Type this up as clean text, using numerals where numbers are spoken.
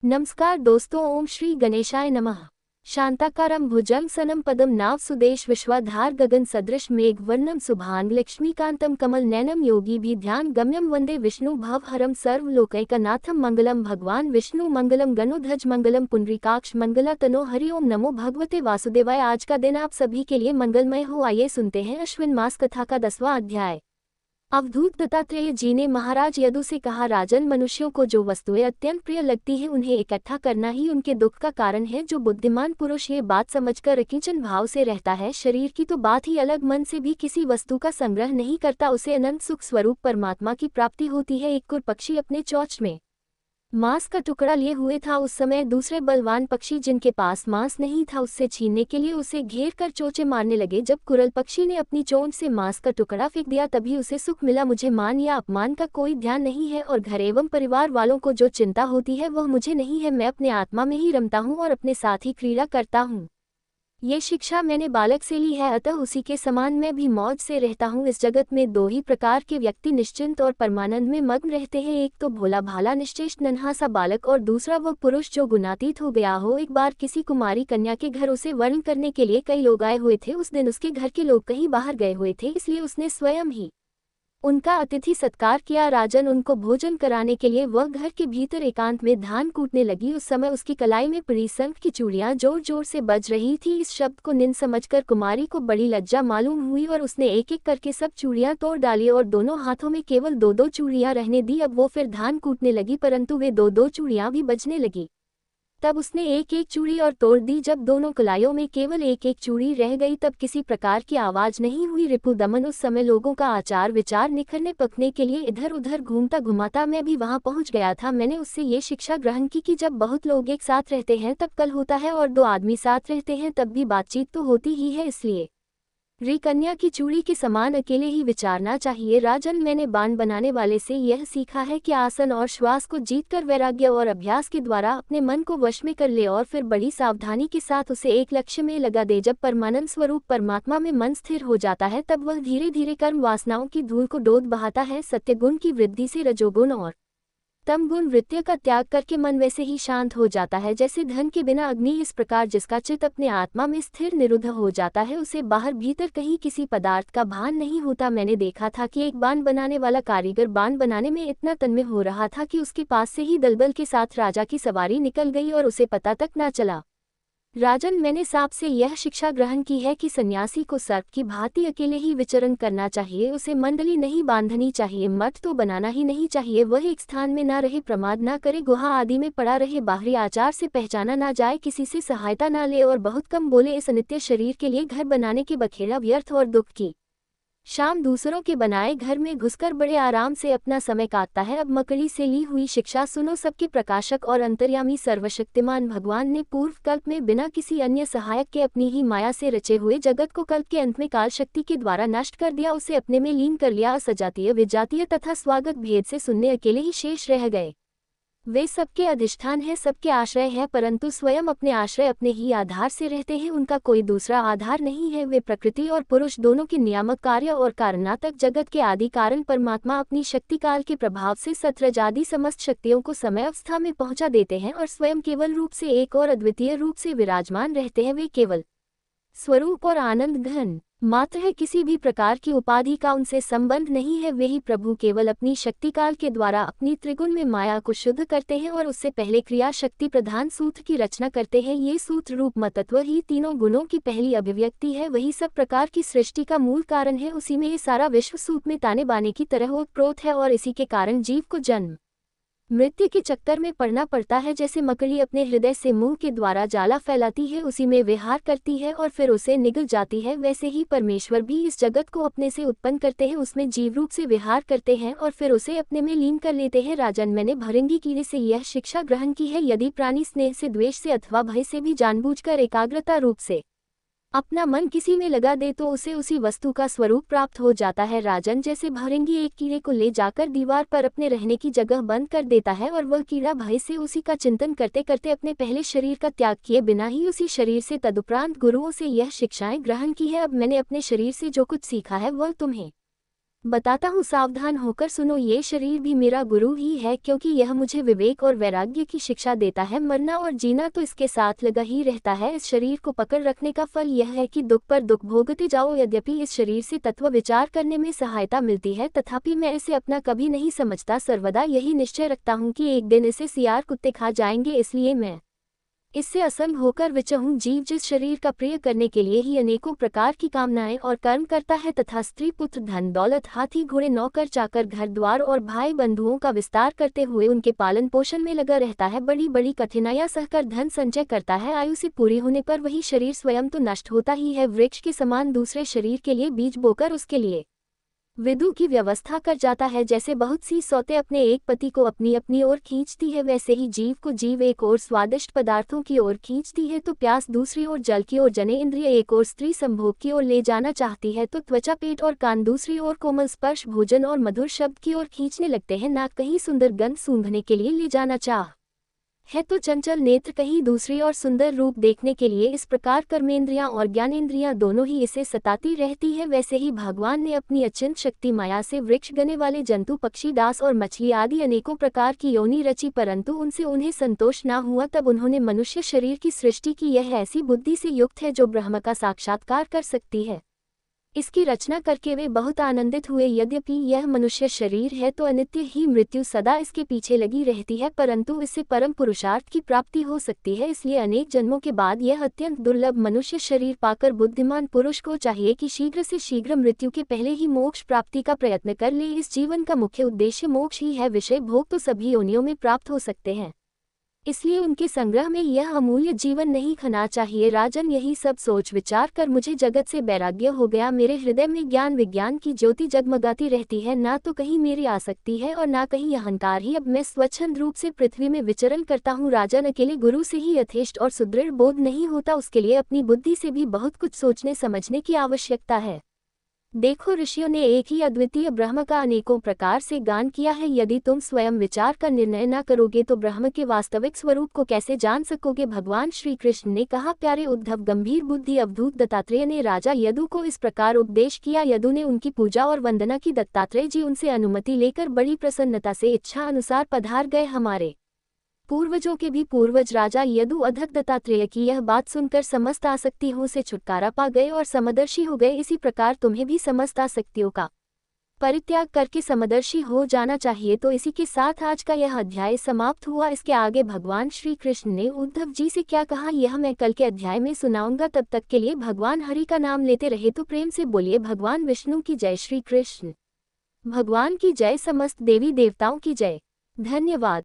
नमस्कार दोस्तों, ओम श्री गणेशाय नमः। शांताकारं भुजंगसनं पदम नाव सुदेश विश्वाधार गगन सदृश मेघ वर्णम सुभांग लक्ष्मीकांतं कमल नैनम योगी भी ध्यान गम्यम वंदे विष्णु भवहरम सर्वलोकैकनाथम मंगलम भगवान विष्णु मंगलम गणोध्वज मंगलम पुंडरीकाक्ष मंगला तनो हरि ओम नमो भगवते वासुदेवाय। आज का दिन आप सभी के लिए मंगलमय हो। आइए सुनते हैं अश्विन मास कथा का 10वां अध्याय। अवधूत दत्तात्रेय जी ने महाराज यदु से कहा, राजन, मनुष्यों को जो वस्तुएं अत्यंत प्रिय लगती हैं उन्हें इकट्ठा करना ही उनके दुख का कारण है। जो बुद्धिमान पुरुष ये बात समझकर अकिंचन भाव से रहता है, शरीर की तो बात ही अलग, मन से भी किसी वस्तु का संग्रह नहीं करता, उसे अनंत सुख स्वरूप परमात्मा की प्राप्ति होती है। एक कुर पक्षी अपने चोंच में मांस का टुकड़ा लिए हुए था। उस समय दूसरे बलवान पक्षी जिनके पास मांस नहीं था उससे छीनने के लिए उसे घेर कर चोंचे मारने लगे। जब कुरल पक्षी ने अपनी चोंच से मांस का टुकड़ा फेंक दिया तभी उसे सुख मिला। मुझे मान या अपमान का कोई ध्यान नहीं है और घर एवं परिवार वालों को जो चिंता होती है वह मुझे नहीं है। मैं अपने आत्मा में ही रमता हूँ और अपने साथ ही क्रीड़ा करता हूँ। ये शिक्षा मैंने बालक से ली है, अतः उसी के समान मैं भी मौज से रहता हूँ। इस जगत में दो ही प्रकार के व्यक्ति निश्चिंत और परमानंद में मग्न रहते हैं, एक तो भोला भाला निश्चेष्ट नन्हा सा बालक और दूसरा वह पुरुष जो गुणातीत हो गया हो। एक बार किसी कुमारी कन्या के घर उसे वर्ण करने के लिए कई लोग आए हुए थे। उस दिन उसके घर के लोग कहीं बाहर गए हुए थे, इसलिए उसने स्वयं ही उनका अतिथि सत्कार किया। राजन, उनको भोजन कराने के लिए वह घर के भीतर एकांत में धान कूटने लगी। उस समय उसकी कलाई में पड़ी शंख की चूड़ियां जोर जोर से बज रही थी। इस शब्द को निंद समझकर कुमारी को बड़ी लज्जा मालूम हुई और उसने एक एक करके सब चूड़ियां तोड़ डाली और दोनों हाथों में केवल दो दो चूड़ियां रहने दी। अब वो फिर धान कूटने लगी, परंतु वे दो दो चूड़ियां भी बजने लगी। तब उसने एक एक चूड़ी और तोड़ दी। जब दोनों कलाइयों में केवल एक एक चूड़ी रह गई तब किसी प्रकार की आवाज नहीं हुई। रिपु दमन, उस समय लोगों का आचार विचार निखरने पकने के लिए इधर उधर घूमता घुमाता मैं भी वहां पहुंच गया था। मैंने उससे ये शिक्षा ग्रहण की कि जब बहुत लोग एक साथ रहते हैं तब कल होता है और दो आदमी साथ रहते हैं तब भी बातचीत तो होती ही है। इसलिए कन्या की चूड़ी के समान अकेले ही विचारना चाहिए। राजन, मैंने बाण बनाने वाले से यह सीखा है कि आसन और श्वास को जीतकर वैराग्य और अभ्यास के द्वारा अपने मन को वश में कर ले और फिर बड़ी सावधानी के साथ उसे एक लक्ष्य में लगा दे। जब परमानंद स्वरूप परमात्मा में मन स्थिर हो जाता है तब वह धीरे धीरे कर्म वासनाओं की धूल को डोद बहाता है। सत्यगुण की वृद्धि से रजोगुण और तम गुण वृत्तियों का त्याग करके मन वैसे ही शांत हो जाता है जैसे धन के बिना अग्नि। इस प्रकार जिसका चित्त अपने आत्मा में स्थिर निरुद्ध हो जाता है उसे बाहर भीतर कहीं किसी पदार्थ का भान नहीं होता। मैंने देखा था कि एक बाण बनाने वाला कारीगर बाण बनाने में इतना तन्मय हो रहा था कि उसके पास से ही दलबल के साथ राजा की सवारी निकल गई और उसे पता तक न चला। राजन, मैंने सांप से यह शिक्षा ग्रहण की है कि सन्यासी को सर्प की भांति अकेले ही विचरण करना चाहिए। उसे मंडली नहीं बांधनी चाहिए, मठ तो बनाना ही नहीं चाहिए। वह एक स्थान में न रहे, प्रमाद न करे, गुहा आदि में पड़ा रहे, बाहरी आचार से पहचाना ना जाए, किसी से सहायता न ले और बहुत कम बोले। इस अनित्य शरीर के लिए घर बनाने के बखेड़ा व्यर्थ और दुख की शाम दूसरों के बनाए घर में घुसकर बड़े आराम से अपना समय काटता है। अब मकड़ी से ली हुई शिक्षा सुनो। सबके प्रकाशक और अंतर्यामी सर्वशक्तिमान भगवान ने पूर्व कल्प में बिना किसी अन्य सहायक के अपनी ही माया से रचे हुए जगत को कल्प के अंत में काल शक्ति के द्वारा नष्ट कर दिया, उसे अपने में लीन कर लिया। असजातीय विजातीय तथा स्वागत भेद से सुनने अकेले ही शेष रह गए। वे सबके अधिष्ठान है, सबके आश्रय है, परंतु स्वयं अपने आश्रय अपने ही आधार से रहते हैं, उनका कोई दूसरा आधार नहीं है। वे प्रकृति और पुरुष दोनों के नियामक कार्य और कारणात्मक जगत के आदि कारण परमात्मा अपनी शक्ति काल के प्रभाव से सत्रज आदि समस्त शक्तियों को समय अवस्था में पहुंचा देते हैं और स्वयं केवल रूप से एक और अद्वितीय रूप से विराजमान रहते हैं। वे केवल स्वरूप और आनंद घन मात्र है, किसी भी प्रकार की उपाधि का उनसे संबंध नहीं है। वे ही प्रभु केवल अपनी शक्ति काल के द्वारा अपनी त्रिगुण में माया को शुद्ध करते हैं और उससे पहले क्रिया शक्ति प्रधान सूत्र की रचना करते हैं। ये सूत्र रूप मतत्व ही तीनों गुणों की पहली अभिव्यक्ति है, वही सब प्रकार की सृष्टि का मूल कारण है। उसी में ये सारा विश्व सूत में ताने बाने की तरह ओतप्रोत है और इसी के कारण जीव को जन्म मृत्यु के चक्कर में पड़ना पड़ता है। जैसे मकड़ी अपने हृदय से मुंह के द्वारा जाला फैलाती है, उसी में विहार करती है और फिर उसे निगल जाती है, वैसे ही परमेश्वर भी इस जगत को अपने से उत्पन्न करते हैं, उसमें जीव रूप से विहार करते हैं और फिर उसे अपने में लीन कर लेते हैं। राजन, मैंने भृंगी कीड़े से यह शिक्षा ग्रहण की है, यदि प्राणी स्नेह से, द्वेष से अथवा भय से भी जानबूझकर एकाग्रता रूप से अपना मन किसी में लगा दे तो उसे उसी वस्तु का स्वरूप प्राप्त हो जाता है। राजन, जैसे भृंगी एक कीड़े को ले जाकर दीवार पर अपने रहने की जगह बंद कर देता है और वह कीड़ा भय से उसी का चिंतन करते करते अपने पहले शरीर का त्याग किए बिना ही उसी शरीर से तदुपरांत गुरुओं से यह शिक्षाएं ग्रहण की है। अब मैंने अपने शरीर से जो कुछ सीखा है वह तुम्हें बताता हूँ, सावधान होकर सुनो, ये शरीर भी मेरा गुरु ही है, क्योंकि यह मुझे विवेक और वैराग्य की शिक्षा देता है। मरना और जीना तो इसके साथ लगा ही रहता है। इस शरीर को पकड़ रखने का फल यह है कि दुख पर दुख भोगते जाओ। यद्यपि इस शरीर से तत्व विचार करने में सहायता मिलती है, तथापि मैं इसे अपना कभी नहीं समझता। सर्वदा यही निश्चय रखता हूँ कि एक दिन इसे सियार कुत्ते खा जाएंगे, इसलिए मैं इससे असंग होकर विचहूँ। जीव जिस शरीर का प्रिय करने के लिए ही अनेकों प्रकार की कामनाएं और कर्म करता है, तथा स्त्री पुत्र धन दौलत हाथी घोड़े नौकर चाकर घर द्वार और भाई बंधुओं का विस्तार करते हुए उनके पालन पोषण में लगा रहता है, बड़ी बड़ी कठिनाइयां सहकर धन संचय करता है, आयु से पूरी होने पर वही शरीर स्वयं तो नष्ट होता ही है, वृक्ष के समान दूसरे शरीर के लिए बीज बोकर उसके लिए विदु की व्यवस्था कर जाता है। जैसे बहुत सी सौतें अपने एक पति को अपनी अपनी ओर खींचती है, वैसे ही जीव को जीव एक ओर स्वादिष्ट पदार्थों की ओर खींचती है, तो प्यास दूसरी ओर जल की ओर, जने इंद्रिय एक ओर स्त्री संभोग की ओर ले जाना चाहती है, तो त्वचा पेट और कान दूसरी ओर कोमल स्पर्श भोजन और मधुर शब्द की ओर खींचने लगते हैं। नाक कहीं सुंदर गंध सूंघने के लिए ले जाना चाह है, तो चंचल नेत्र कहीं दूसरी और सुंदर रूप देखने के लिए। इस प्रकार कर्मेंद्रियां और ज्ञानेंद्रियां दोनों ही इसे सताती रहती है। वैसे ही भगवान ने अपनी अचिंत शक्ति माया से वृक्ष गने वाले जंतु पक्षी दास और मछली आदि अनेकों प्रकार की योनि रची, परंतु उनसे उन्हें संतोष न हुआ। तब उन्होंने मनुष्य शरीर की सृष्टि की। यह ऐसी बुद्धि से युक्त है जो ब्रह्म का साक्षात्कार कर सकती है। इसकी रचना करके वे बहुत आनंदित हुए। यद्यपि यह मनुष्य शरीर है तो अनित्य ही मृत्यु सदा इसके पीछे लगी रहती है, परंतु इससे परम पुरुषार्थ की प्राप्ति हो सकती है। इसलिए अनेक जन्मों के बाद यह अत्यंत दुर्लभ मनुष्य शरीर पाकर बुद्धिमान पुरुष को चाहिए कि शीघ्र से शीघ्र मृत्यु के पहले ही मोक्ष प्राप्ति का प्रयत्न कर ले। इस जीवन का मुख्य उद्देश्य मोक्ष ही है। विषय भोग तो सभी योनियों में प्राप्त हो सकते हैं, इसलिए उनके संग्रह में यह अमूल्य जीवन नहीं खाना चाहिए। राजन, यही सब सोच विचार कर मुझे जगत से वैराग्य हो गया। मेरे हृदय में ज्ञान विज्ञान की ज्योति जगमगाती रहती है, ना तो कहीं मेरी आसक्ति है और ना कहीं अहंकार ही। अब मैं स्वच्छंद रूप से पृथ्वी में विचरण करता हूँ। राजन, अकेले गुरु से ही यथेष्ट और सुदृढ़ बोध नहीं होता, उसके लिए अपनी बुद्धि से भी बहुत कुछ सोचने समझने की आवश्यकता है। देखो, ऋषियों ने एक ही अद्वितीय ब्रह्म का अनेकों प्रकार से गान किया है। यदि तुम स्वयं विचार का निर्णय न करोगे तो ब्रह्म के वास्तविक स्वरूप को कैसे जान सकोगे। भगवान श्री कृष्ण ने कहा, प्यारे उद्धव, गंभीर बुद्धि अवधूत दत्तात्रेय ने राजा यदु को इस प्रकार उपदेश किया। यदु ने उनकी पूजा और वंदना की। दत्तात्रेय जी उनसे अनुमति लेकर बड़ी प्रसन्नता से इच्छा अनुसार पधार गए। हमारे पूर्वजों के भी पूर्वज राजा यदु अधक दत्तात्रेय की यह बात सुनकर समस्त आसक्तियों से छुटकारा पा गए और समदर्शी हो गए। इसी प्रकार तुम्हें भी समस्त आसक्तियों का परित्याग करके समदर्शी हो जाना चाहिए। तो इसी के साथ आज का यह अध्याय समाप्त हुआ। इसके आगे भगवान श्री कृष्ण ने उद्धव जी से क्या कहा, यह मैं कल के अध्याय में सुनाऊंगा। तब तक के लिए भगवान हरि का नाम लेते रहे तो प्रेम से बोलिए, भगवान विष्णु की जय, श्री कृष्ण भगवान की जय, समस्त देवी देवताओं की जय। धन्यवाद।